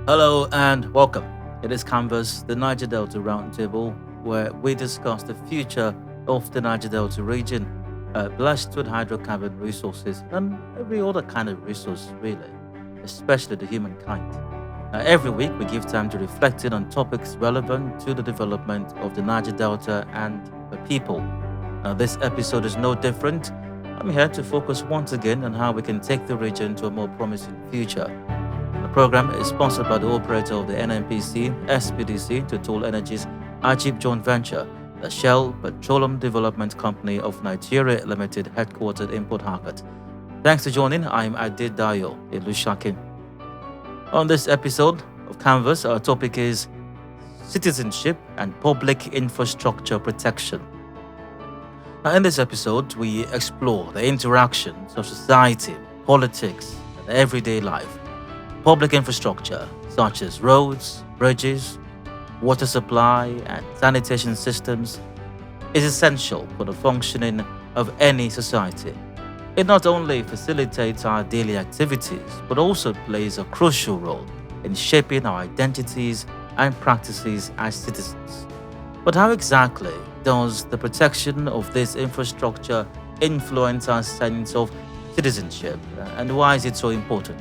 Hello and welcome. It is Canvas, the Niger-Delta Roundtable, where we discuss the future of the Niger-Delta region, blessed with hydrocarbon resources and every other kind of resource, really, especially the humankind. Every week, we give time to reflect on topics relevant to the development of the Niger-Delta and the people. This episode is no different. I'm here to focus once again on how we can take the region to a more promising future. The program is sponsored by the operator of the NNPC SPDC Total Energies Ajib Joint Venture, the Shell Petroleum Development Company of Nigeria Limited, headquartered in Port Harcourt. Thanks for joining. I'm Adid Dayo Ilushakin. On this episode of Canvas, our topic is citizenship and public infrastructure protection. Now, in this episode, we explore the interactions of society, politics, and everyday life. Public infrastructure, such as roads, bridges, water supply, and sanitation systems, is essential for the functioning of any society. It not only facilitates our daily activities, but also plays a crucial role in shaping our identities and practices as citizens. But how exactly does the protection of this infrastructure influence our sense of citizenship, and why is it so important?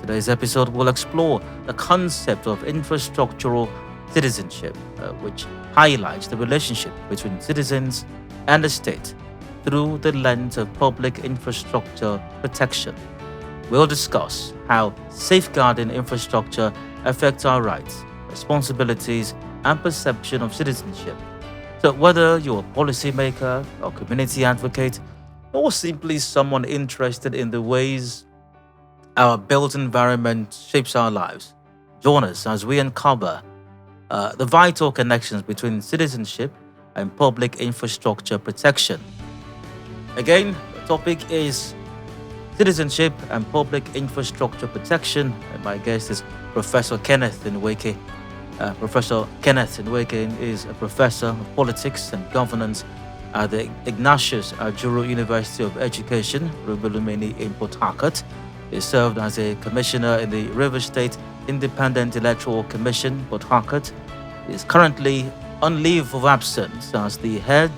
Today's episode will explore the concept of infrastructural citizenship, which highlights the relationship between citizens and the state through the lens of public infrastructure protection. We'll discuss how safeguarding infrastructure affects our rights, responsibilities, and perception of citizenship. So, whether you're a policymaker, or community advocate, or simply someone interested in the ways our built environment shapes our lives, join us as we uncover the vital connections between citizenship and public infrastructure protection. Again, the topic is citizenship and public infrastructure protection. And my guest is Professor Kenneth Nweke. Professor Kenneth Nweke is a professor of politics and governance at the Ignatius Ajuru University of Education, Rubulumeni in Port Harcourt. He served as a commissioner in the River State Independent Electoral Commission, Port Harcourt. He is currently on leave of absence as the head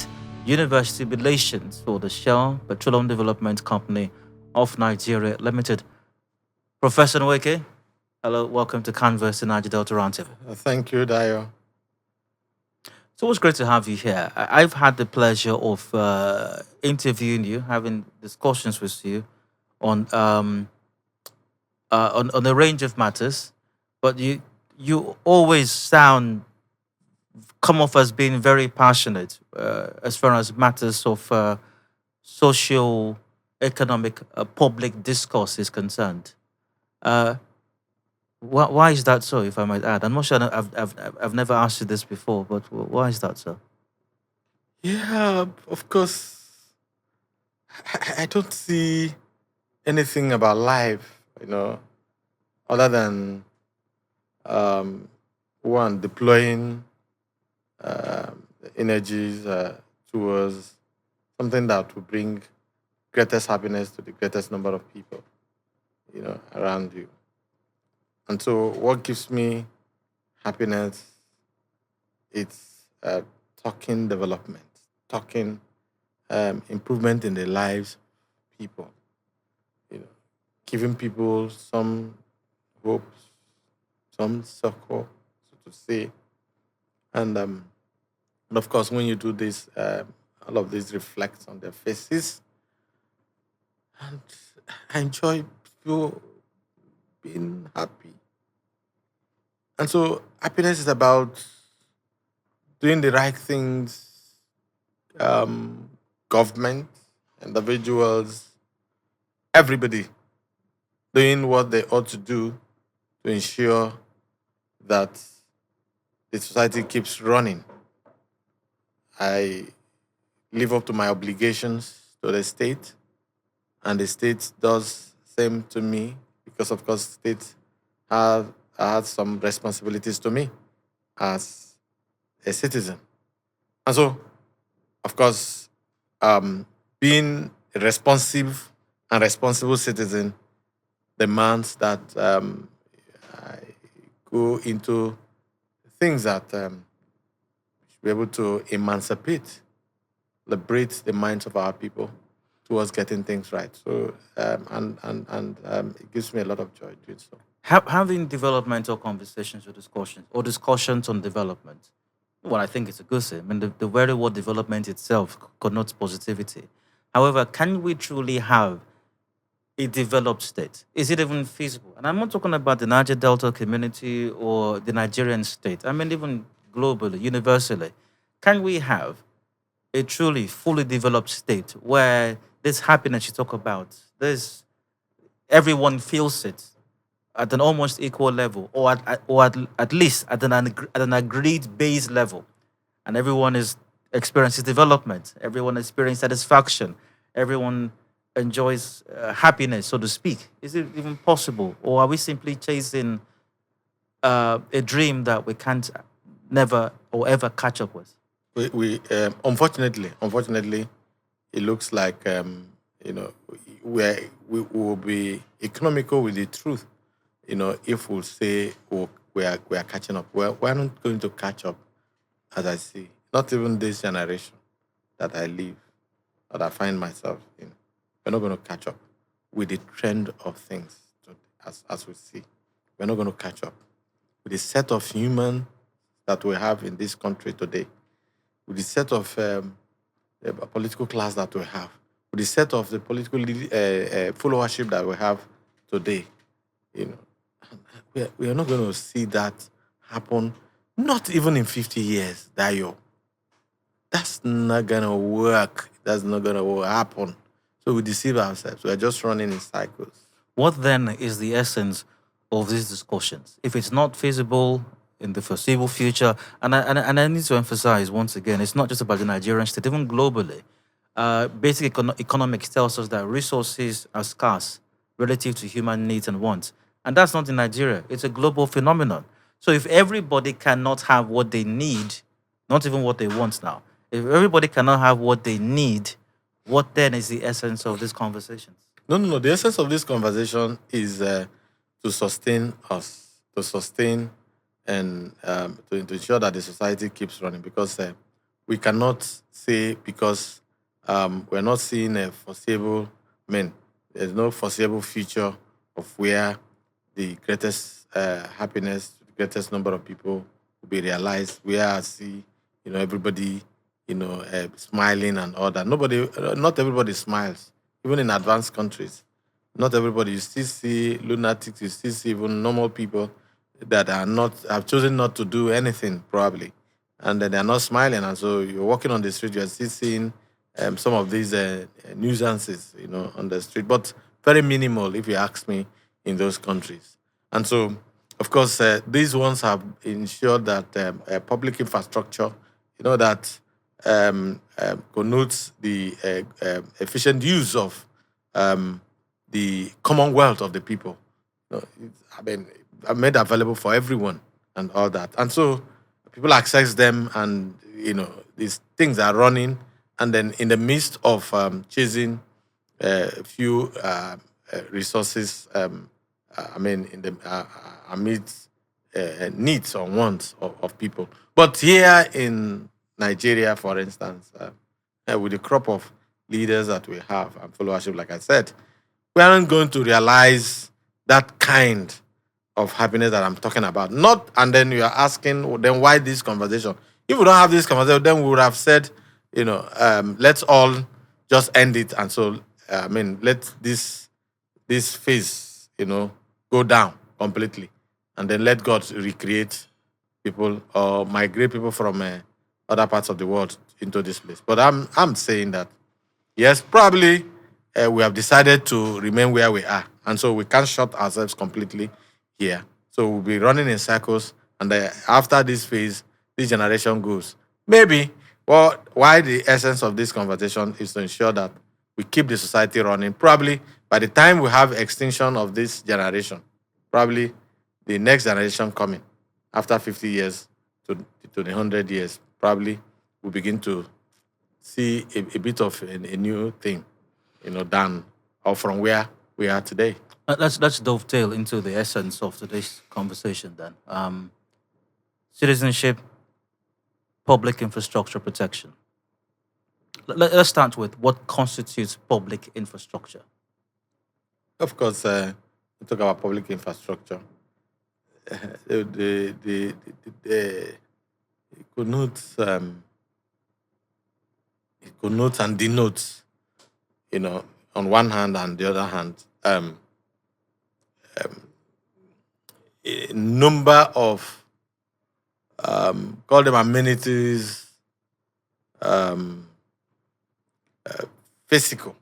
university relations for the Shell Petroleum Development Company of Nigeria Limited. Professor Nweke, hello, welcome to Canvas and Niger-Delta Roundtable. Thank you, Dio. It's always great to have you here. I've had the pleasure of interviewing you, having discussions with you on on a range of matters, but you always come off as being very passionate as far as matters of social, economic, public discourse is concerned. Uh, why is that so, if I might add? I'm not sure. I've never asked you this before, but why is that so? Yeah, of course, I don't see anything about life, other than um, one, deploying energies towards something that will bring greatest happiness to the greatest number of people, around you. And so, what gives me happiness? It's talking development, talking improvement in the lives of people, you know, giving people some hope, some succor, so to say. And of course, when you do this, all of this reflects on their faces. And I enjoy people being happy. And so happiness is about doing the right things, um, government, individuals, everybody doing what they ought to do to ensure that the society keeps running. I live up to my obligations to the state, and the state does same to me because, of course, state has some responsibilities to me as a citizen. And so, of course, being a responsive and responsible citizen demands that go into things that should be able to emancipate, liberate the minds of our people towards getting things right. So, it gives me a lot of joy doing so. Having developmental conversations or discussions on development, well, I think it's a good thing. I mean, the very word development itself connotes positivity. However, can we truly have a developed state? Is it even feasible? And I'm not talking about the Niger Delta community or the Nigerian state. I mean, even globally, universally. Can we have a truly fully developed state where this happiness you talk about, this everyone feels it at an almost equal level, or at least at an agreed base level, and everyone is experiences development, everyone experiences satisfaction, everyone enjoys happiness, so to speak. Is it even possible, or are we simply chasing a dream that we can't never or ever catch up with? Unfortunately, it looks like we will be economical with the truth. If we say, oh, we are catching up, well, we're not going to catch up, as I see. Not even this generation that I live, that I find myself in. We're not going to catch up with the trend of things as we see. We're not going to catch up with the set of human that we have in this country today, with the set of political class that we have, with the set of the political followership that we have today. You know, we are not going to see that happen. Not even in 50 years, Dayo. That's not gonna work. That's not gonna happen. So we deceive ourselves. We're just running in cycles. What then is the essence of these discussions? If it's not feasible in the foreseeable future, and I need to emphasize once again, it's not just about the Nigerian state, even globally. Basic economics tells us that resources are scarce relative to human needs and wants. And that's not in Nigeria, it's a global phenomenon. So if everybody cannot have what they need, not even what they want now, if everybody cannot have what they need, what then is the essence of these conversations? No. The essence of this conversation is to sustain us, to sustain and to ensure that the society keeps running. Because we cannot say because we're not seeing a foreseeable, I mean, there's no foreseeable future of where the greatest happiness, the greatest number of people will be realized. Where I see, everybody, smiling and all that. Not everybody smiles, even in advanced countries. Not everybody. You still see lunatics. You still see even normal people that have chosen not to do anything probably, and then they're not smiling. And so you're walking on the street, you're still seeing some of these nuisances, on the street, but very minimal, if you ask me, in those countries. And so, of course, these ones have ensured that public infrastructure, that connotes the efficient use of the commonwealth of the people. Are made available for everyone and all that. And so people access them, and these things are running. And then in the midst of chasing a few resources, in the amidst needs or wants of people. But here in Nigeria, for instance, with the crop of leaders that we have and followership, like I said, we aren't going to realize that kind of happiness that I'm talking about. Not, and then you are asking, well, then why this conversation? If we don't have this conversation, then we would have said, let's all just end it. And so, let this phase, go down completely, and then let God recreate people or migrate people from other parts of the world into this place. But I'm saying that yes, probably we have decided to remain where we are, and so we can't shut ourselves completely here. So we'll be running in circles, and after this phase, this generation goes. Maybe, well, why the essence of this conversation is to ensure that we keep the society running. Probably by the time we have extinction of this generation, probably the next generation coming after 50 years to the 100 years, probably we begin to see a bit of a new thing, than or from where we are today. Let's dovetail into the essence of today's conversation then. Citizenship, public infrastructure protection. Let's start with what constitutes public infrastructure. Of course, we talk about public infrastructure. The it connotes and denotes, on one hand and the other hand, a number of call them amenities, um, physical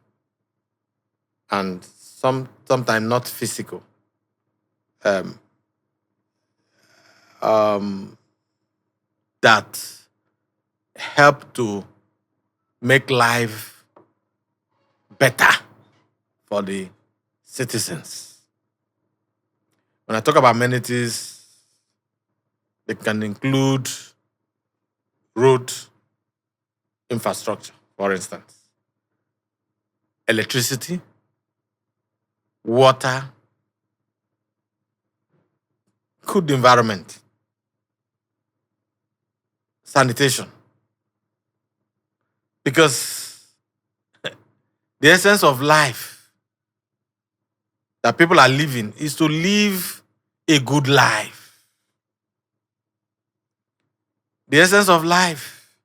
and sometimes not physical, um, um, that help to make life better for the citizens. When I talk about amenities, they can include road infrastructure, for instance, electricity, water, good environment, sanitation. Because the essence of life that people are living is to live a good life. The essence of life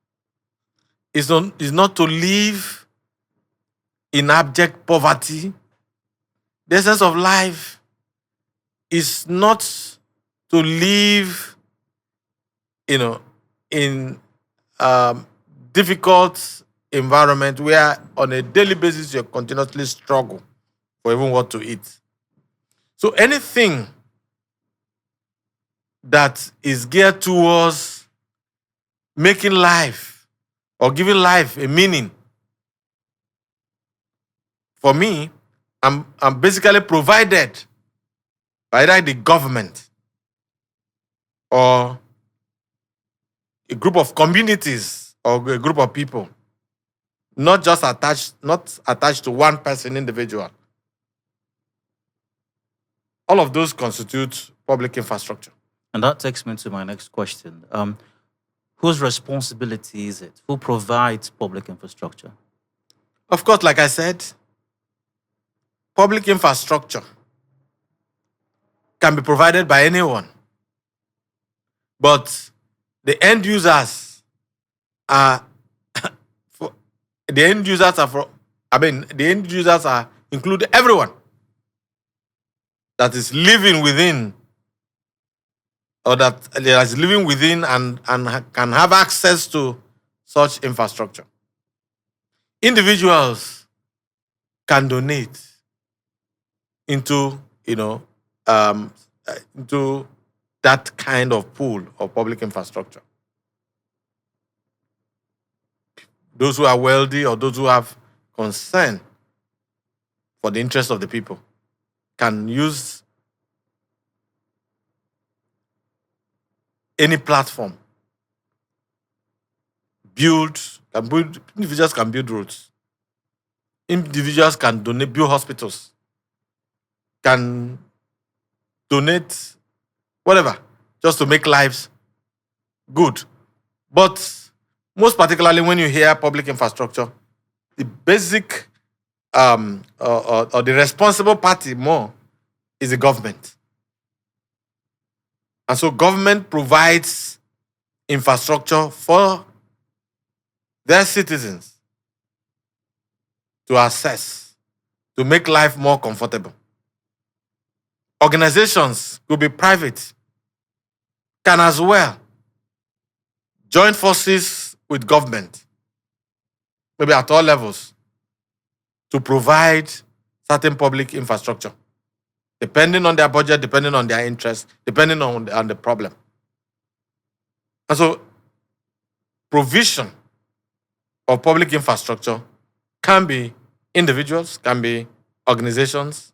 is not to live in abject poverty. The essence of life is not to live, in difficult environment where on a daily basis you continuously struggle for even what to eat. So anything that is geared towards making life or giving life a meaning, for me, I'm basically provided by either the government or a group of communities or a group of people, not attached to one person individual. All of those constitute public infrastructure. And that takes me to my next question. Whose responsibility is it? Who provides public infrastructure? Of course, like I said, public infrastructure can be provided by anyone, but the end users are the end users are include everyone that is living within or that is living within and can have access to such infrastructure. Individuals can donate into into that kind of pool of public infrastructure. Those who are wealthy or those who have concern for the interest of the people can use any platform. Individuals can build roads. Individuals can build hospitals, can donate whatever, just to make lives good. But most particularly when you hear public infrastructure, the basic or the responsible party more is the government. And so government provides infrastructure for their citizens to access, to make life more comfortable. Organizations could be private, can as well join forces with government, maybe at all levels, to provide certain public infrastructure, depending on their budget, depending on their interest, depending on the problem. And so provision of public infrastructure can be individuals, can be organizations,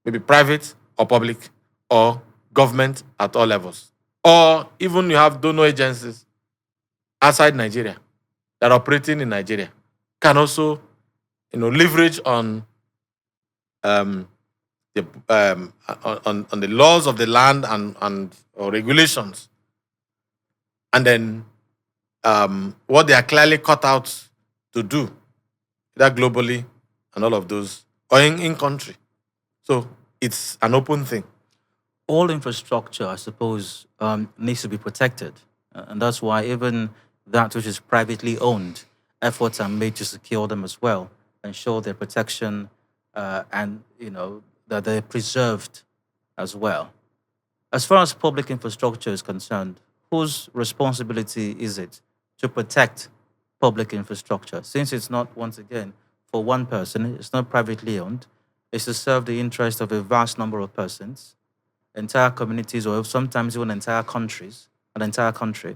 maybe private or public, or government at all levels. Or even you have donor agencies outside Nigeria that are operating in Nigeria can also leverage on the the, on the laws of the land and or regulations, and then what they are clearly cut out to do, either globally and all of those, or in country. So it's an open thing. All infrastructure, I suppose, needs to be protected. And that's why even that which is privately owned, efforts are made to secure them as well, ensure their protection, and that they're preserved as well. As far as public infrastructure is concerned, whose responsibility is it to protect public infrastructure? Since it's not, once again, for one person, it's not privately owned, it's to serve the interest of a vast number of persons, entire communities, or sometimes even entire countries, an entire country.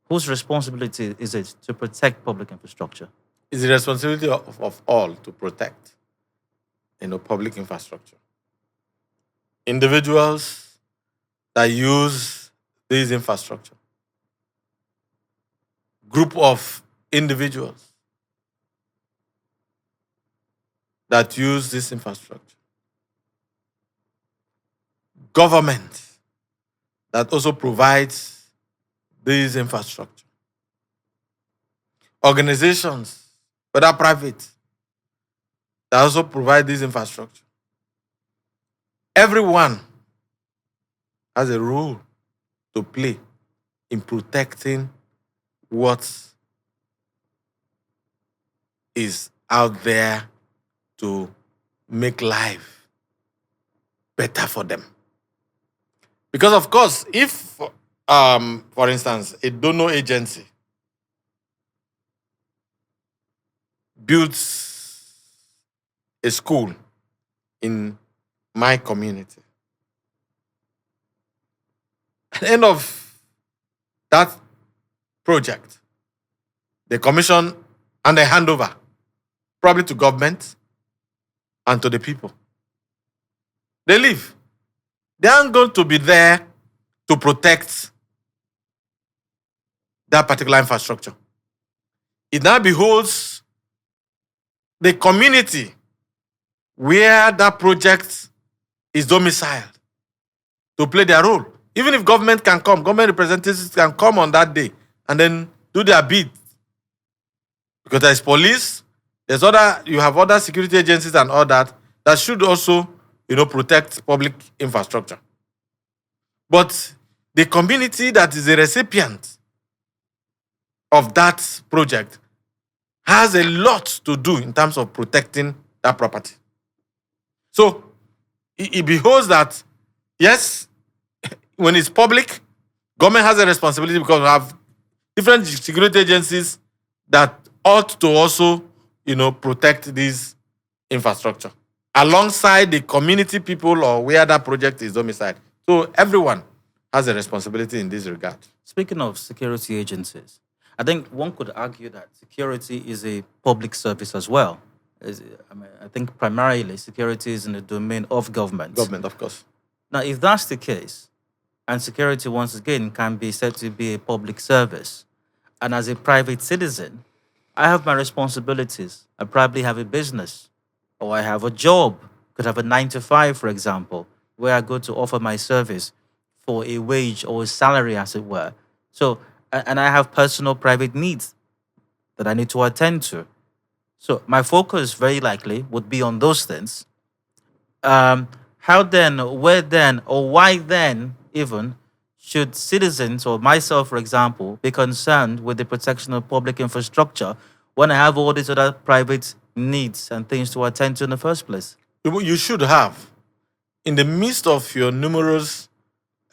Whose responsibility is it to protect public infrastructure? It's the responsibility of all to protect, public infrastructure. Individuals that use this infrastructure, group of individuals that use this infrastructure, government that also provides this infrastructure, organizations, whether private, that also provide this infrastructure. Everyone has a role to play in protecting what is out there to make life better for them. Because of course, if, for instance, a donor agency builds a school in my community, at the end of that project, they commission and they hand over, probably to government and to the people. They leave. They aren't going to be there to protect that particular infrastructure. It now beholds the community where that project is domiciled to play their role. Even if government can come, government representatives can come on that day and then do their bid. Because there's police, you have other security agencies and all that should also, protect public infrastructure. But the community that is a recipient of that project has a lot to do in terms of protecting that property. So it beholds that, yes, when it's public, government has a responsibility because we have different security agencies that ought to also, protect this infrastructure alongside the community people or where that project is domiciled. So everyone has a responsibility in this regard. Speaking of security agencies, I think one could argue that security is a public service as well. I think primarily security is in the domain of government. Government, of course. Now, if that's the case, and security once again can be said to be a public service, and as a private citizen, I have my responsibilities. I probably have a business, or I have a job. Could have a 9 to 5, for example, where I go to offer my service for a wage or a salary, as it were. So, and I have personal private needs that I need to attend to. So my focus very likely would be on those things. How then, where then, or why then even should citizens or myself, for example, be concerned with the protection of public infrastructure when I have all these other private needs and things to attend to in the first place? You should have, in the midst of your numerous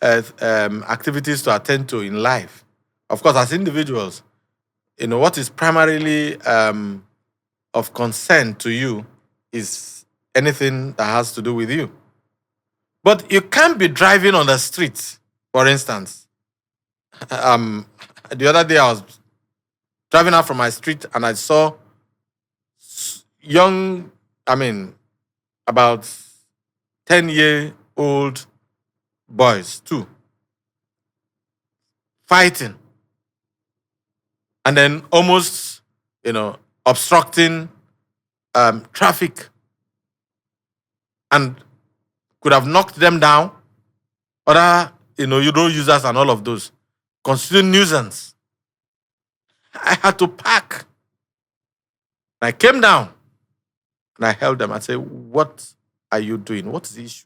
activities to attend to in life, of course, as individuals, what is primarily of concern to you is anything that has to do with you. But you can't be driving on the street, for instance. The other day I was driving out from my street and I saw about 10-year-old boys, too, fighting. And then almost, obstructing traffic. And could have knocked them down. Other, road users and all of those constitute nuisance. I had to park. I came down and I held them. I said, "What are you doing? What is the issue?"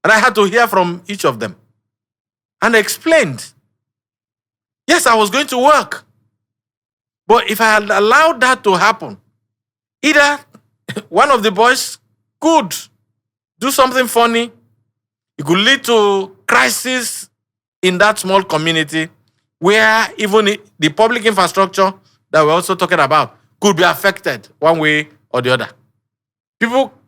And I had to hear from each of them. And I explained. Yes, I was going to work. But if I had allowed that to happen, either one of the boys could do something funny, it could lead to crisis in that small community where even the public infrastructure that we're also talking about could be affected one way or the other.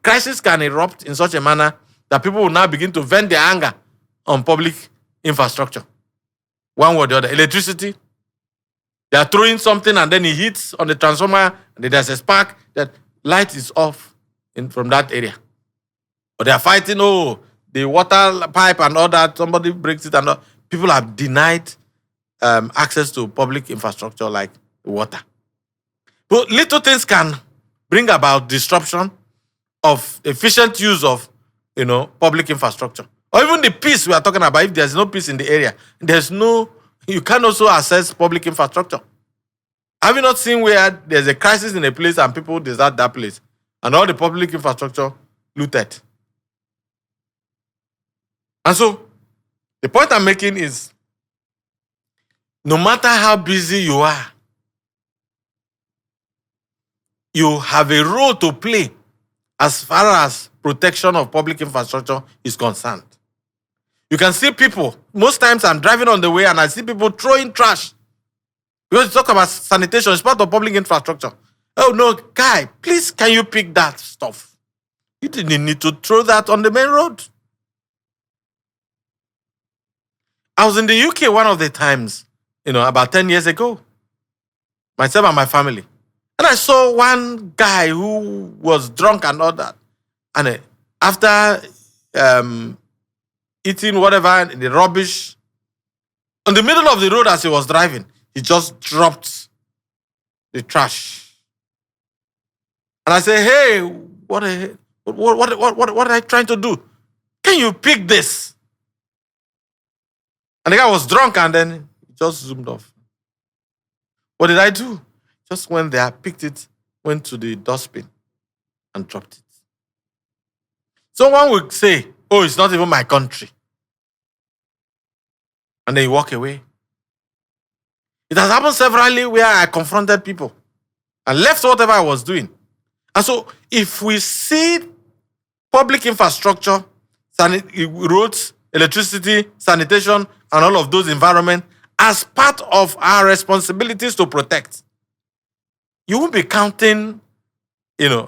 Crisis can erupt in such a manner that people will now begin to vent their anger on public infrastructure. One way or the other. Electricity, they are throwing something and then it hits on the transformer and there's a spark, that light is off from that area. Or they are fighting, the water pipe and all that, somebody breaks it and all. People are denied access to public infrastructure like water. But little things can bring about disruption of efficient use of, public infrastructure. Or even the peace we are talking about. If there's no peace in the area, you can also access public infrastructure. Have you not seen where there's a crisis in a place and people desert that place and all the public infrastructure looted? And so, the point I'm making is, no matter how busy you are, you have a role to play as far as protection of public infrastructure is concerned. You can see people, most times I'm driving on the way and I see people throwing trash. Because you talk about sanitation, it's part of public infrastructure. Oh no, guy, please can you pick that stuff? You didn't need to throw that on the main road. I was in the UK one of the times, about 10 years ago. Myself and my family. And I saw one guy who was drunk and all that. And after eating whatever, the rubbish, in the middle of the road as he was driving, he just dropped the trash. And I said, "Hey, what are I trying to do? Can you pick this?" And the guy was drunk and then he just zoomed off. What did I do? Just went there, picked it, went to the dustbin and dropped it. Someone would say, "Oh, it's not even my country." And then you walk away. It has happened severally where I confronted people and left whatever I was doing. And so if we see public infrastructure, roads, electricity, sanitation, and all of those environments as part of our responsibilities to protect, you won't be counting, the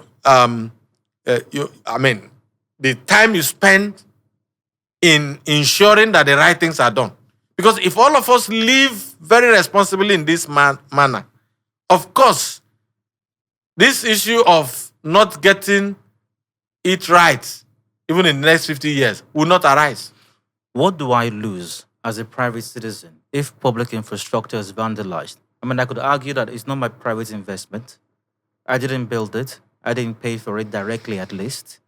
time you spend in ensuring that the right things are done. Because if all of us live very responsibly in this manner, of course, this issue of not getting it right, even in the next 50 years, will not arise. What do I lose as a private citizen if public infrastructure is vandalized? I could argue that it's not my private investment. I didn't build it. I didn't pay for it directly, at least.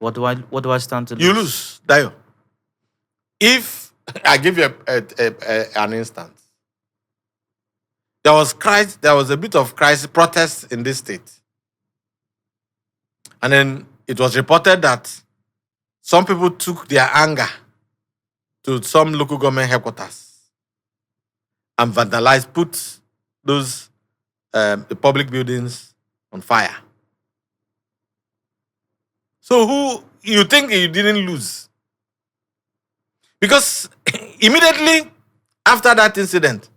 What do I stand to lose? You lose, Dayo. If I give you an instance, there was a bit of crisis protest in this state, and then it was reported that some people took their anger to some local government headquarters and vandalized, put those the public buildings on fire. So who you think you didn't lose? Because immediately after that incident,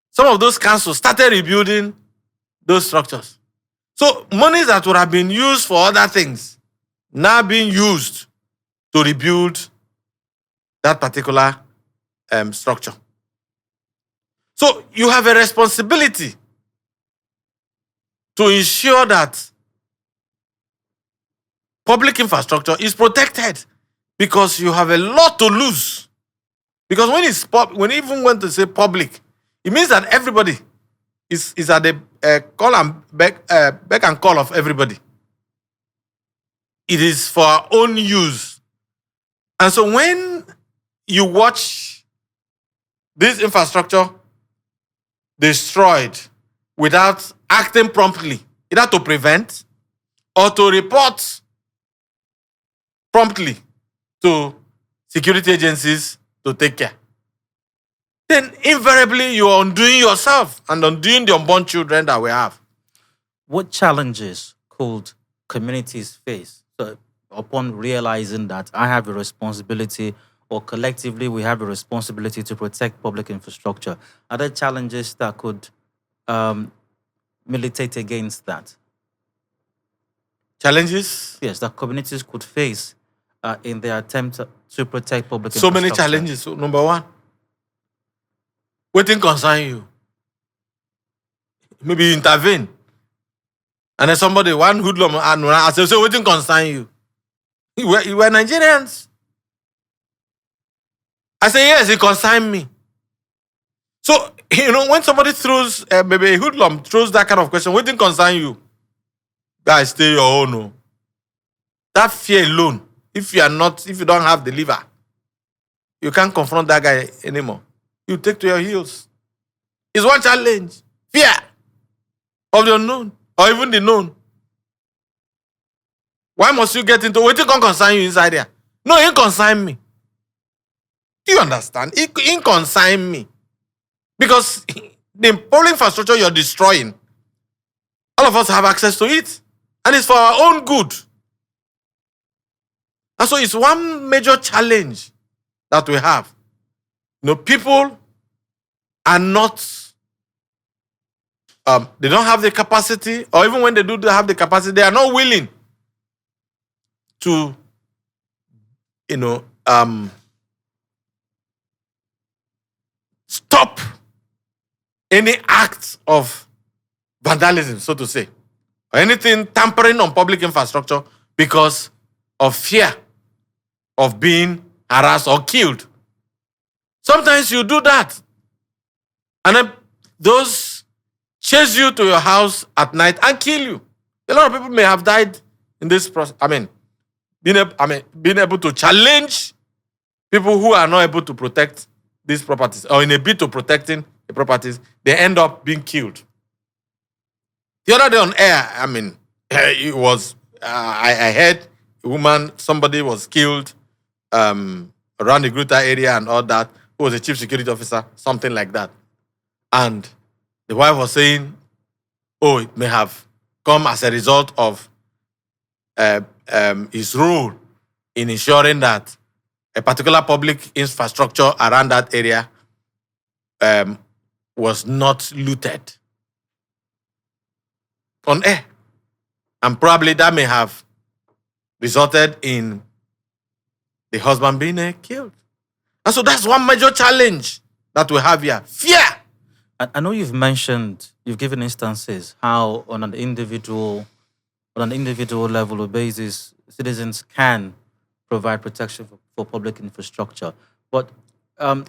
some of those councils started rebuilding those structures. So monies that would have been used for other things now being used to rebuild that particular structure. So you have a responsibility to ensure that public infrastructure is protected, because you have a lot to lose. Because when you even want to say public, it means that everybody is at the call and beck and call of everybody. it is for our own use. And so when you watch this infrastructure destroyed without acting promptly, either to prevent or to report promptly to security agencies to take care, then invariably you are undoing yourself and undoing the unborn children that we have. What challenges could communities face? So, upon realizing that I have a responsibility, or collectively we have a responsibility to protect public infrastructure, are there challenges that could militate against that? Challenges? Yes, that communities could face in their attempt to protect public So infrastructure. many challenges. So, number one, wetin concern you? Maybe you intervene. And then somebody, one hoodlum, I say, so wetin concern you? You were Nigerians. I say, yes, it concern me. So, when somebody throws, maybe a hoodlum throws that kind of question, wetin concern you? Guys, stay your own. No. That fear alone, if you don't have the liver, you can't confront that guy anymore. You take to your heels. It's one challenge. Fear of the unknown or even the known. Why must you get into wetin can concern you inside there? No, it concern me. Do you understand? It concern me. Because the public infrastructure you're destroying, all of us have access to it. And it's for our own good. And so it's one major challenge that we have. People are not, they don't have the capacity, or even when they do have the capacity, they are not willing to, stop any act of vandalism, so to say, or anything tampering on public infrastructure because of fear of being harassed or killed. Sometimes you do that, and then those chase you to your house at night and kill you. A lot of people may have died in this process. Being able to challenge people who are not able to protect these properties, or in a bid to protecting the properties, they end up being killed. The other day on air, it was, I heard a woman, somebody was killed around the Gruta area and all that, who was a chief security officer, something like that. And the wife was saying, it may have come as a result of his role in ensuring that a particular public infrastructure around that area was not looted on air. And probably that may have resulted in the husband being killed. And so that's one major challenge that we have here. Fear. I know you've given instances how on an individual level or basis, citizens can provide protection for public infrastructure. But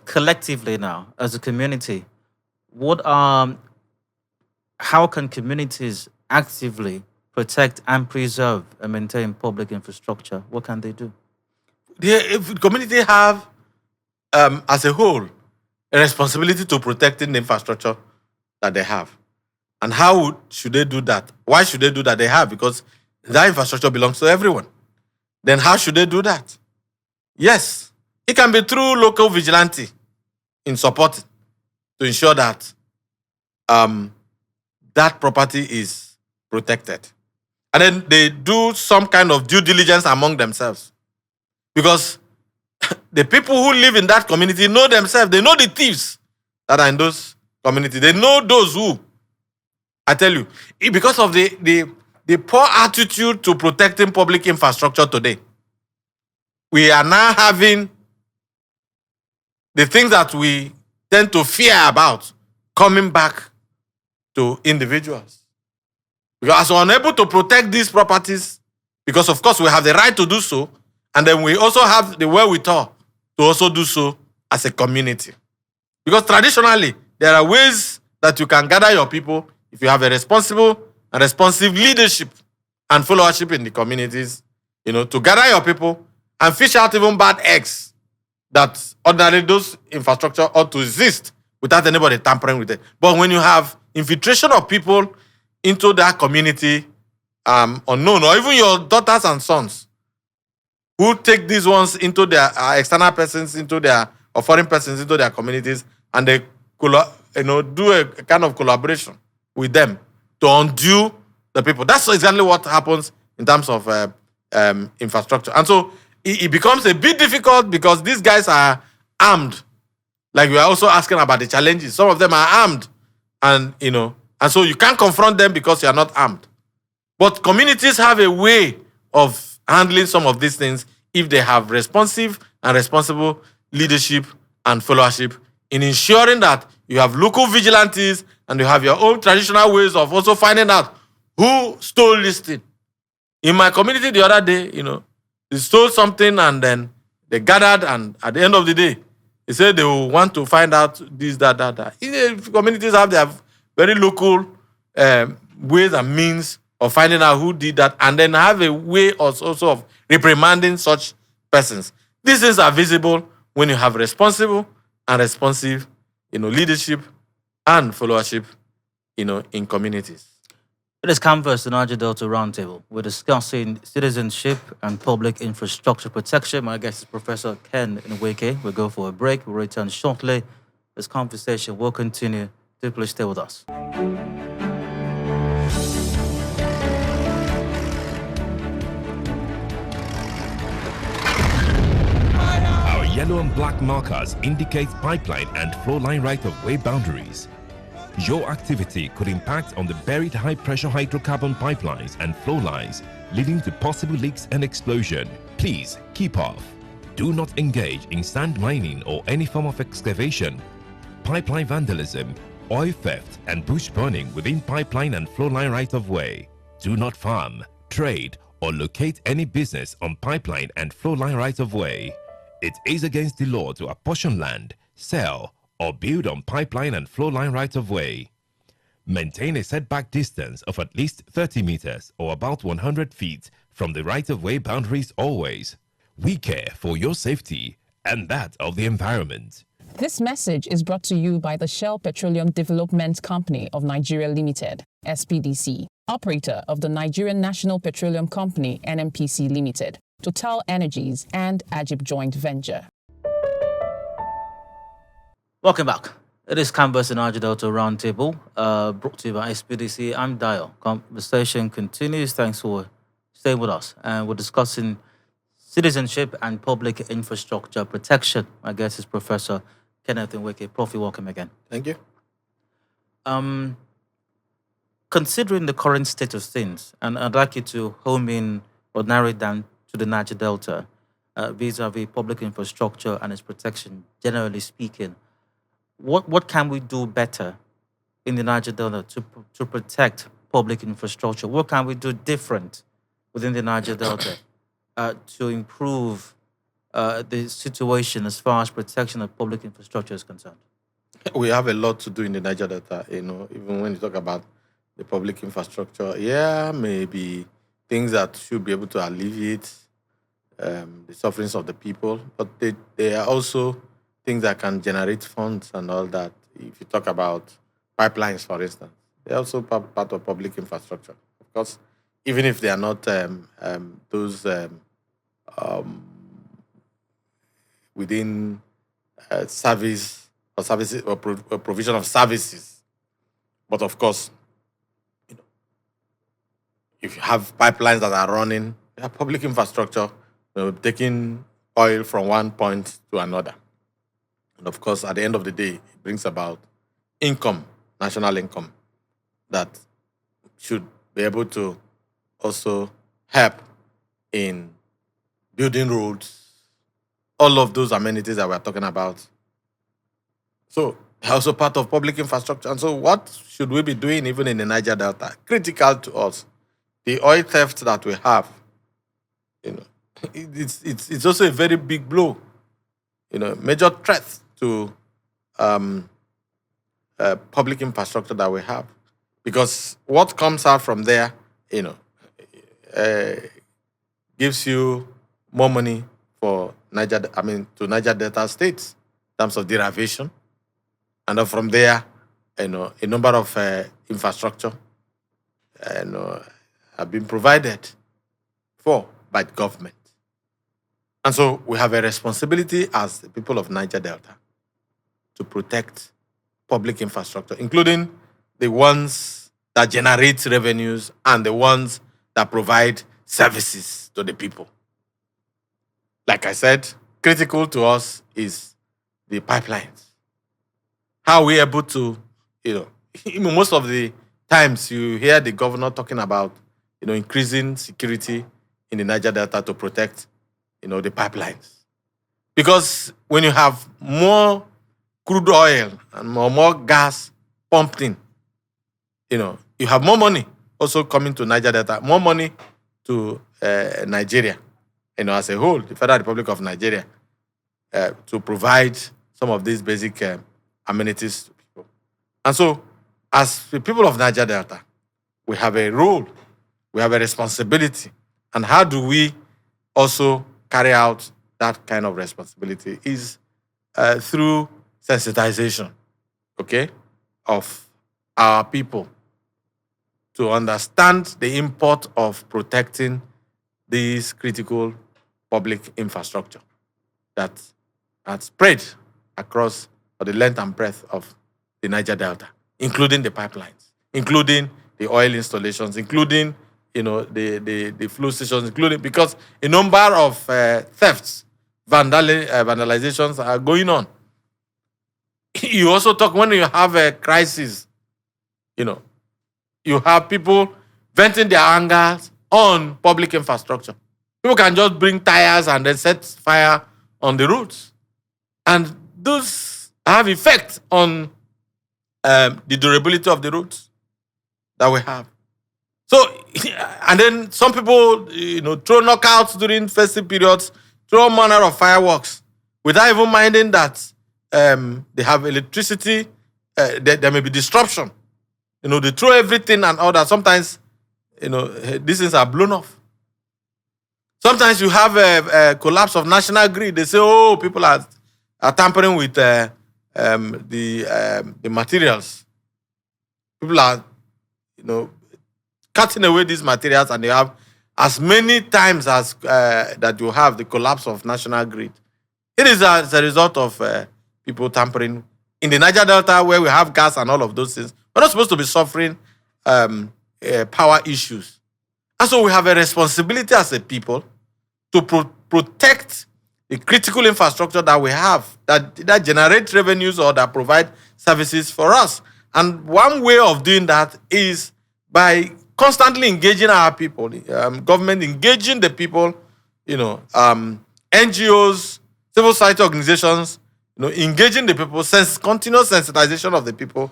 collectively now, as a community, how can communities actively protect and preserve and maintain public infrastructure? What can they do? If the community have, as a whole, a responsibility to protecting the infrastructure that they have. And how should they do that? Why should they do that? They have, because that infrastructure belongs to everyone. Then how should they do that? Yes, it can be through local vigilante in support to ensure that that property is protected. And then they do some kind of due diligence among themselves. Because the people who live in that community know themselves. They know the thieves that are in those communities. They know those who, I tell you, because of the poor attitude to protecting public infrastructure today, we are now having the things that we tend to fear about coming back to individuals. Because we're unable to protect these properties, because of course we have the right to do so, and then we also have the wherewithal to also do so as a community. Because traditionally, there are ways that you can gather your people if you have a responsible and responsive leadership and followership in the communities. to gather your people and fish out even bad eggs that ordinarily those infrastructure ought to exist without anybody tampering with it. But when you have infiltration of people into that community, unknown, or even your daughters and sons, who take these ones into their external persons, into their or foreign persons into their communities, and they do a kind of collaboration with them to undo the people. That's exactly what happens in terms of infrastructure. And so it becomes a bit difficult because these guys are armed. Like we are also asking about the challenges. Some of them are armed, and so you can't confront them because you are not armed. But communities have a way of handling some of these things if they have responsive and responsible leadership and followership in ensuring that you have local vigilantes and you have your own traditional ways of also finding out who stole this thing. In my community the other day, they stole something and then they gathered, and at the end of the day, they said they will want to find out this, that. Communities have their very local ways and means of finding out who did that, and then have a way also of reprimanding such persons. These things are visible when you have responsible and responsive, leadership and followership, in communities. It is Canvas, the Niger-Delta Roundtable. We're discussing citizenship and public infrastructure protection. My guest is Professor Ken Nweke. We'll go for a break. We'll return shortly. This conversation will continue. Do please stay with us. Our yellow and black markers indicate pipeline and flow line right-of-way boundaries. Your activity could impact on the buried high-pressure hydrocarbon pipelines and flow lines, leading to possible leaks and explosion. Please keep off. Do not engage in sand mining or any form of excavation, pipeline vandalism, oil theft, and bush burning within pipeline and flow line right-of-way. Do not farm, trade, or locate any business on pipeline and flow line right-of-way. It is against the law to apportion land, sell, or build on pipeline and flow line right-of-way. Maintain a setback distance of at least 30 meters or about 100 feet from the right-of-way boundaries always. We care for your safety and that of the environment. This message is brought to you by the Shell Petroleum Development Company of Nigeria Limited, SPDC, operator of the Nigerian National Petroleum Company, NNPC Limited, Total Energies, and Ajib Joint Venture. Welcome back. It is Canvas and Niger-Delta Roundtable, brought to you by SPDC. I'm Dio. Conversation continues. Thanks for staying with us. And we're discussing citizenship and public infrastructure protection. My guest is Professor Kenneth Nweke. Prof, welcome again. Thank you. Considering the current state of things, and I'd like you to home in or narrow it down to the Niger-Delta, vis-a-vis public infrastructure and its protection, generally speaking, what can we do better in the Niger-Delta to protect public infrastructure? What can we do different within the Niger-Delta to improve the situation as far as protection of public infrastructure is concerned? We have a lot to do in the Niger-Delta, even when you talk about the public infrastructure. Yeah, maybe things that should be able to alleviate the sufferings of the people, but they are also things that can generate funds and all that. If you talk about pipelines, for instance, they're also part of public infrastructure. Of course, even if they are not those within service or services or provision of services, but of course, if you have pipelines that are running, you have public infrastructure, taking oil from one point to another. And of course, at the end of the day, it brings about income, national income, that should be able to also help in building roads, all of those amenities that we're talking about. So they're also part of public infrastructure. And so what should we be doing even in the Niger Delta? Critical to us. The oil theft that we have, it's also a very big blow, major threat to public infrastructure that we have. Because what comes out from there, gives you more money for to Niger Delta states in terms of derivation. And then from there, a number of infrastructure have been provided for by the government. And so we have a responsibility as the people of Niger Delta to protect public infrastructure, including the ones that generate revenues and the ones that provide services to the people. Like I said, critical to us is the pipelines. How are we able to, most of the times you hear the governor talking about, increasing security in the Niger Delta to protect, the pipelines. Because when you have more crude oil and more gas pumped in, you have more money also coming to Niger Delta, more money to Nigeria, as a whole, the Federal Republic of Nigeria, to provide some of these basic amenities to people. And so, as the people of Niger Delta, we have a role, we have a responsibility. And how do we also carry out that kind of responsibility is through sensitization, of our people to understand the import of protecting these critical public infrastructure that spread across the length and breadth of the Niger Delta, including the pipelines, including the oil installations, including the flow stations, including because a number of thefts, vandalizations are going on. You also talk when you have a crisis, you have people venting their anger on public infrastructure. People can just bring tires and then set fire on the roads. And those have effect on the durability of the roads that we have. So, and then some people, throw knockouts during festive periods, throw all manner of fireworks, without even minding that they have electricity, there may be disruption. They throw everything and all that. Sometimes, these things are blown off. Sometimes you have a collapse of national grid. They say, oh, people are tampering with the materials. People are, cutting away these materials, and you have as many times as that you have the collapse of national grid. It is as a result of people tampering. In the Niger Delta, where we have gas and all of those things, we're not supposed to be suffering power issues. And so we have a responsibility as a people to protect the critical infrastructure that we have, that generates revenues or that provide services for us. And one way of doing that is by constantly engaging our people, government engaging the people, NGOs, civil society organizations, engaging the people, continuous sensitization of the people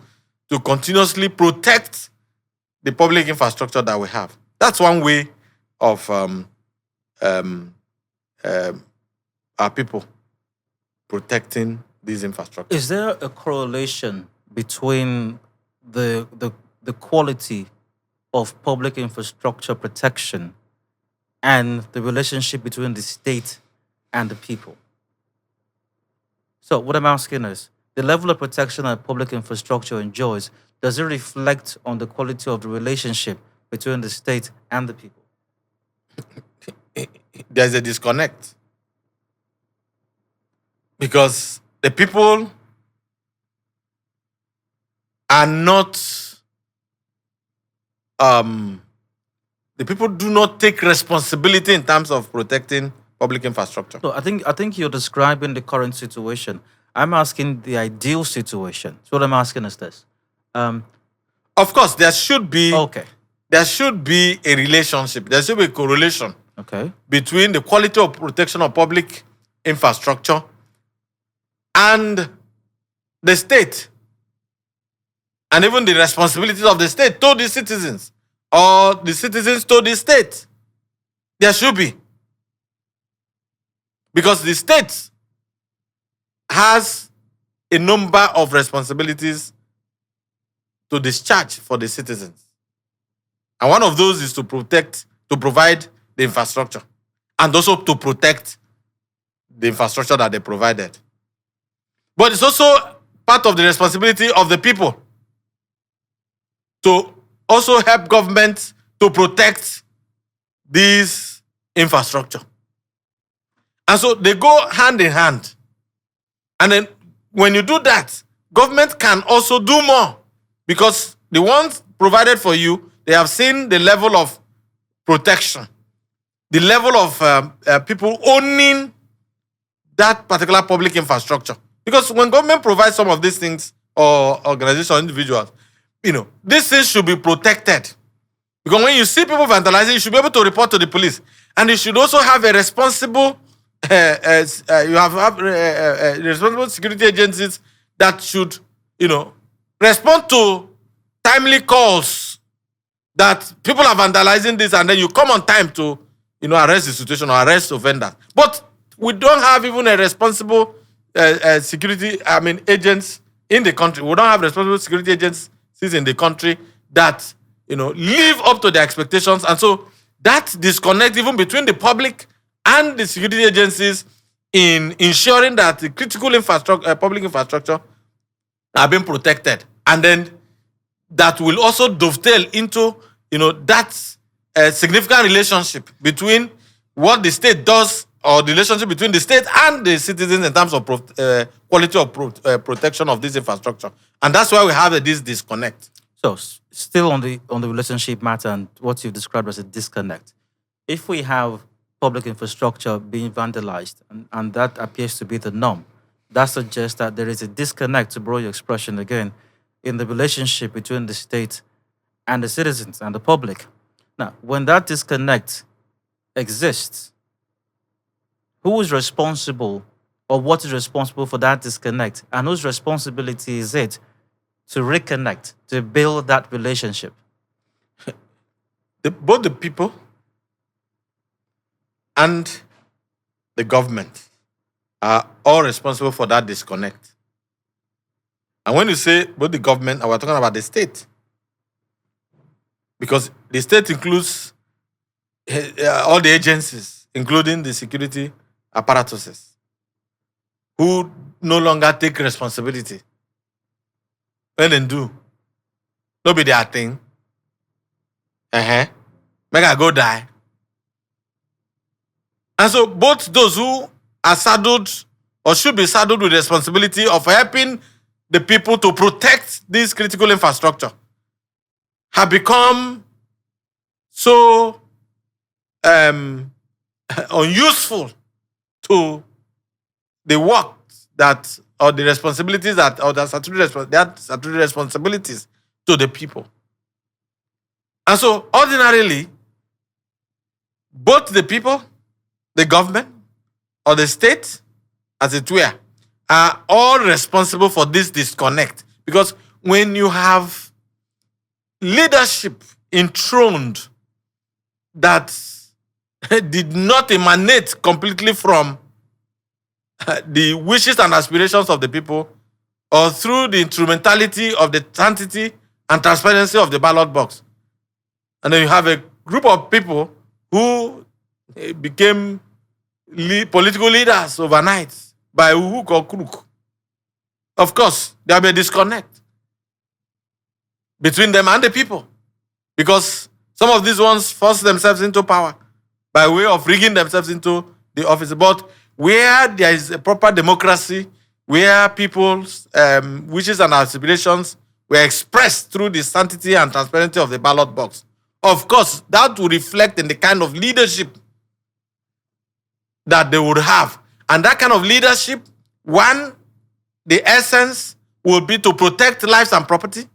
to continuously protect the public infrastructure that we have. That's one way of our people protecting these infrastructures. Is there a correlation between the quality of public infrastructure protection and the relationship between the state and the people? So what I'm asking is, the level of protection that public infrastructure enjoys, does it reflect on the quality of the relationship between the state and the people? There's a disconnect. Because the people are not, the people do not take responsibility in terms of protecting public infrastructure. So I think you're describing the current situation. I'm asking the ideal situation. So what I'm asking is this. Of course, there should be a relationship. There should be a correlation between the quality of protection of public infrastructure and the state, and even the responsibilities of the state to the citizens, or the citizens to the state. There should be. Because the state has a number of responsibilities to discharge for the citizens. And one of those is to provide the infrastructure. and also to protect the infrastructure that they provided. But it's also part of the responsibility of the people to also help government to protect this infrastructure. And so they go hand in hand. And then when you do that, government can also do more, because the ones provided for you, they have seen the level of protection, the level of people owning that particular public infrastructure. Because when government provides some of these things, or organizations or individuals, these things should be protected. Because when you see people vandalizing, you should be able to report to the police. And you should also have a responsible, responsible security agencies that should, respond to timely calls that people are vandalizing this, and then you come on time to, arrest the situation or arrest offenders. But we don't have even a responsible security, agents in the country. We don't have responsible security agencies in the country that, live up to their expectations. And so that disconnect even between the public and the security agencies in ensuring that the critical infrastructure, public infrastructure, are being protected. And then that will also dovetail into, that significant relationship between what the state does, or the relationship between the state and the citizens in terms of quality of protection of this infrastructure. And that's why we have this disconnect. So, still on the relationship matter and what you've described as a disconnect. If we have public infrastructure being vandalized, and that appears to be the norm, that suggests that there is a disconnect, to borrow your expression again, in the relationship between the state and the citizens and the public. Now, when that disconnect exists, who is responsible, or what is responsible for that disconnect, and whose responsibility is it to reconnect, to build that relationship? Both the people and the government are all responsible for that disconnect. And when you say both the government, we're talking about the state. Because the state includes all the agencies, including the security apparatuses, who no longer take responsibility. When they do, no be their thing. Make I go die. And so both those who are saddled or should be saddled with the responsibility of helping the people to protect this critical infrastructure have become so unuseful to the work that, or the responsibilities that, or the statutory responsibilities to the people. And so ordinarily, both the people, the government, or the state, as it were, are all responsible for this disconnect. Because when you have leadership enthroned that did not emanate completely from the wishes and aspirations of the people, or through the instrumentality of the sanctity and transparency of the ballot box, and then you have a group of people who became political leaders overnight by hook or crook, of course, there will be a disconnect between them and the people. Because some of these ones force themselves into power by way of rigging themselves into the office. But where there is a proper democracy, where people's wishes and aspirations were expressed through the sanctity and transparency of the ballot box, of course, that will reflect in the kind of leadership that they would have. And that kind of leadership, one, the essence will be to protect lives and property.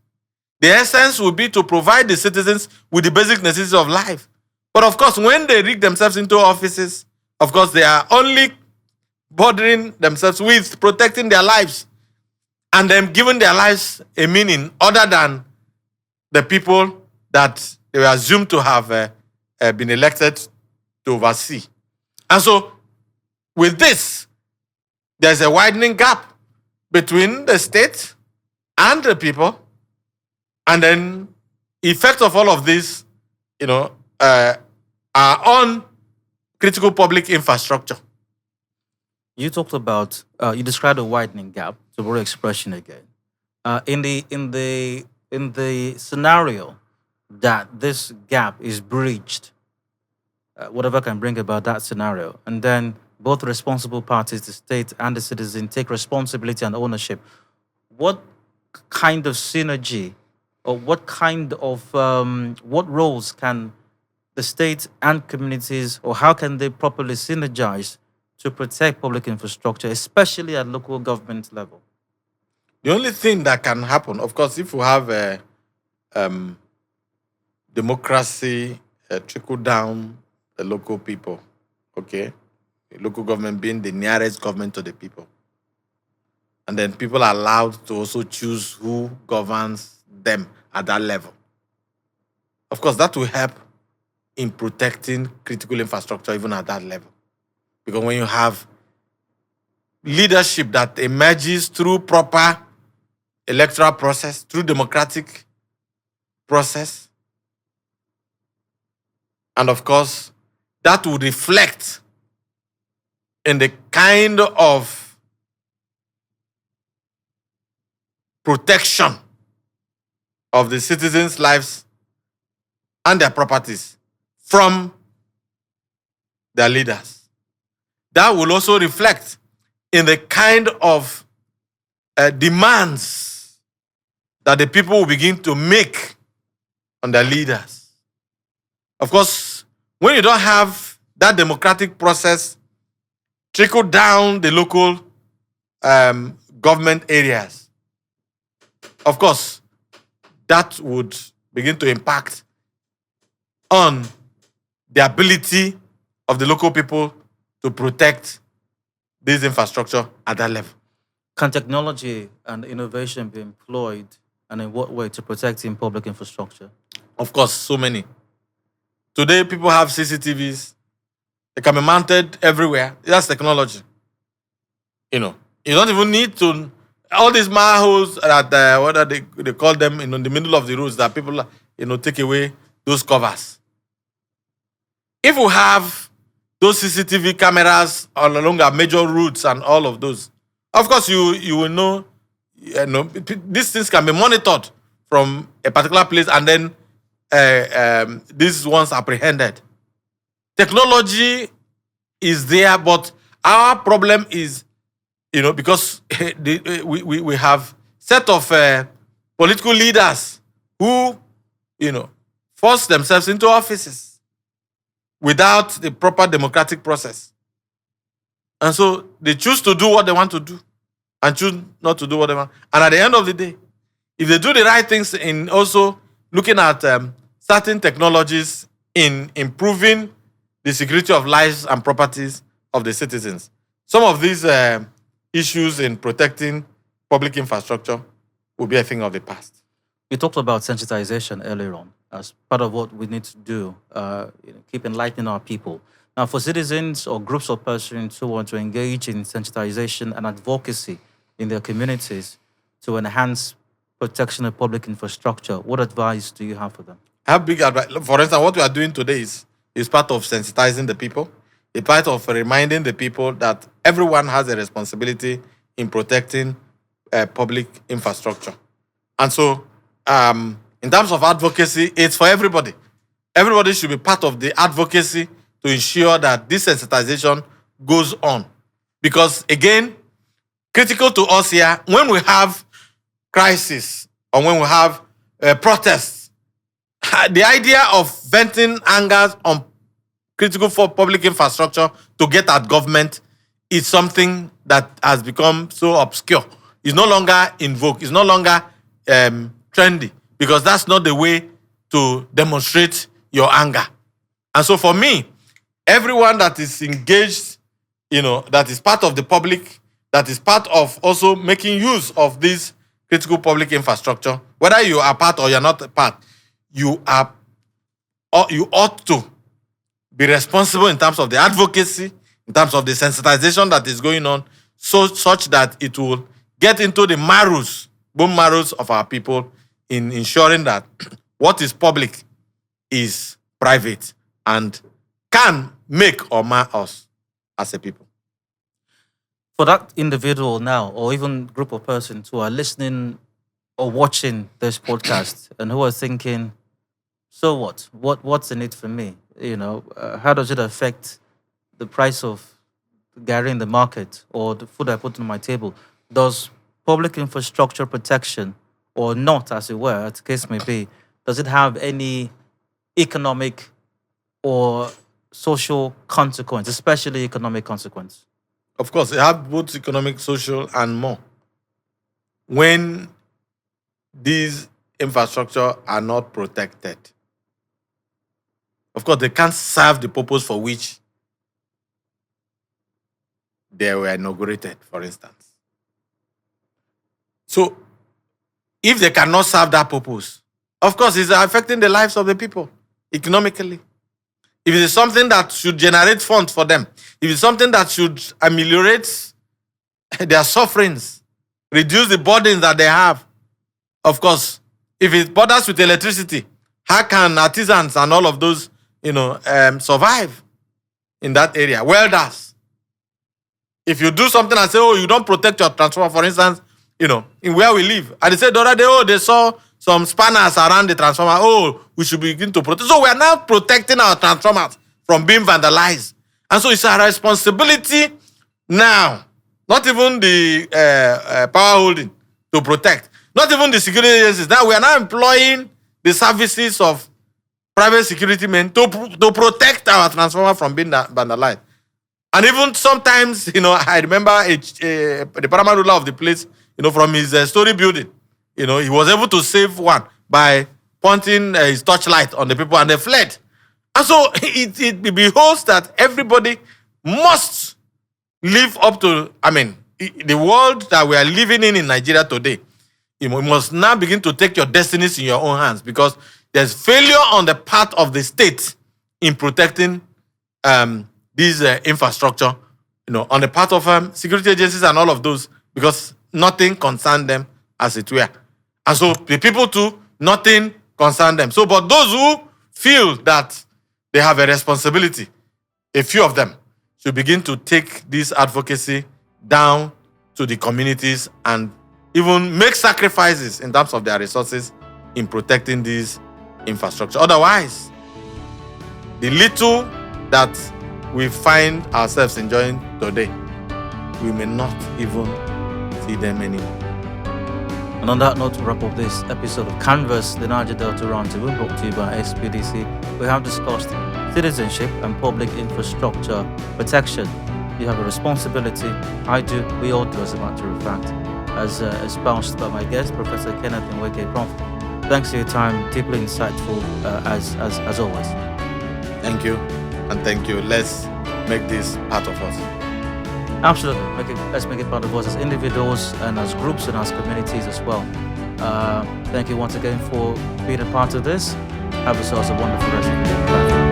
The essence will be to provide the citizens with the basic necessities of life. But of course, when they rig themselves into offices, of course, they are only bothering themselves with protecting their lives and then giving their lives a meaning other than the people that they were assumed to have been elected to oversee. And so, with this, there's a widening gap between the state and the people. And then, effect of all of this, are on critical public infrastructure. You talked about you described a widening gap, to borrow expression again. In the scenario that this gap is breached, whatever can bring about that scenario, and then both responsible parties, the state and the citizen, take responsibility and ownership. What kind of synergy, or what roles can the state and communities, or how can they properly synergize to protect public infrastructure, especially at local government level? The only thing that can happen, of course, if we have a democracy trickle down the local people, okay, the local government being the nearest government to the people, and then people are allowed to also choose who governs them at that level. Of course, that will help in protecting critical infrastructure even at that level. Because when you have leadership that emerges through proper electoral process, through democratic process, and of course, that will reflect in the kind of protection of the citizens' lives and their properties from their leaders. That will also reflect in the kind of demands that the people will begin to make on their leaders. Of course, when you don't have that democratic process trickle down the local government areas, of course, that would begin to impact on the ability of the local people to protect this infrastructure at that level. Can technology and innovation be employed, and in what way, to protecting public infrastructure? Of course, so many. Today, people have CCTVs. They can be mounted everywhere. That's technology. You don't even need to. All these manholes that what are they call them in the middle of the roads that people take away those covers. If we have those CCTV cameras all along our major routes and all of those, of course you will know, these things can be monitored from a particular place, and then these ones apprehended. Technology is there, but our problem is, because we have set of political leaders who, force themselves into offices without the proper democratic process. And so they choose to do what they want to do and choose not to do what they want. And at the end of the day, if they do the right things in also looking at certain technologies in improving the security of lives and properties of the citizens, some of these issues in protecting public infrastructure will be a thing of the past. You talked about sensitization earlier on as part of what we need to do, keep enlightening our people. Now, for citizens or groups of persons who want to engage in sensitization and advocacy in their communities to enhance protection of public infrastructure, what advice do you have for them? I have big advice. For instance, what we are doing today is part of sensitizing the people. It's part of reminding the people that everyone has a responsibility in protecting public infrastructure. And so, in terms of advocacy, it's for everybody. Everybody should be part of the advocacy to ensure that this sensitization goes on. Because again, critical to us here, when we have crisis or when we have protests, the idea of venting angers on critical for public infrastructure to get at government is something that has become so obscure. It's no longer in vogue. It's no longer trendy, because that's not the way to demonstrate your anger. And so for me, everyone that is engaged, that is part of the public, that is part of also making use of this critical public infrastructure, whether you are part or you're not a part, you ought to be responsible in terms of the advocacy, in terms of the sensitization that is going on, such that it will get into the bone marrows of our people in ensuring that what is public is private and can make or mar us as a people. For that individual now, or even group of persons who are listening or watching this podcast and who are thinking, so what? What's in it for me? How does it affect the price of Gary in the market or the food I put on my table? Does public infrastructure protection or not, as it were, as the case may be, does it have any economic or social consequence, especially economic consequence? Of course, it has both economic, social, and more. When these infrastructure are not protected, of course, they can't serve the purpose for which they were inaugurated, for instance. So, if they cannot serve that purpose, of course, it's affecting the lives of the people economically. If it is something that should generate funds for them, if it's something that should ameliorate their sufferings, reduce the burdens that they have, of course, if it bothers with electricity, how can artisans and all of those, survive in that area? Welders. If you do something and say, you don't protect your transformer, for instance, in where we live, and they said the other day, they saw some spanners around the transformer. We should begin to protect. So we are now protecting our transformers from being vandalized. And so it's a responsibility now, not even the power holding to protect, not even the security agencies. Now we are now employing the services of private security men to protect our transformer from being vandalized. And even sometimes, I remember the paramount ruler of the place, from his story building, he was able to save one by pointing his torchlight on the people and they fled. And so it beholds that everybody must live up to, the world that we are living in Nigeria today. You must now begin to take your destinies in your own hands, because there's failure on the part of the state in protecting these infrastructure, on the part of security agencies and all of those, because nothing concerns them as it were. And so the people too, nothing concerns them. So, but those who feel that they have a responsibility, a few of them, should begin to take this advocacy down to the communities and even make sacrifices in terms of their resources in protecting this infrastructure. Otherwise, the little that we find ourselves enjoying today, we may not even see them anymore. And on that note, to wrap up this episode of Canvas, the Niger-Delta Roundtable, brought to you by SPDC, we have discussed citizenship and public infrastructure protection. You have a responsibility. I do. We all do, as a matter of fact, as espoused by my guest, Professor Kenneth Nweke. Prof, thanks for your time. Deeply insightful, as always. Thank you, and thank you. Let's make this part of us. Absolutely. Let's make it part of us as individuals and as groups and as communities as well. Thank you once again for being a part of this. Have yourselves a wonderful rest of the day. Bye.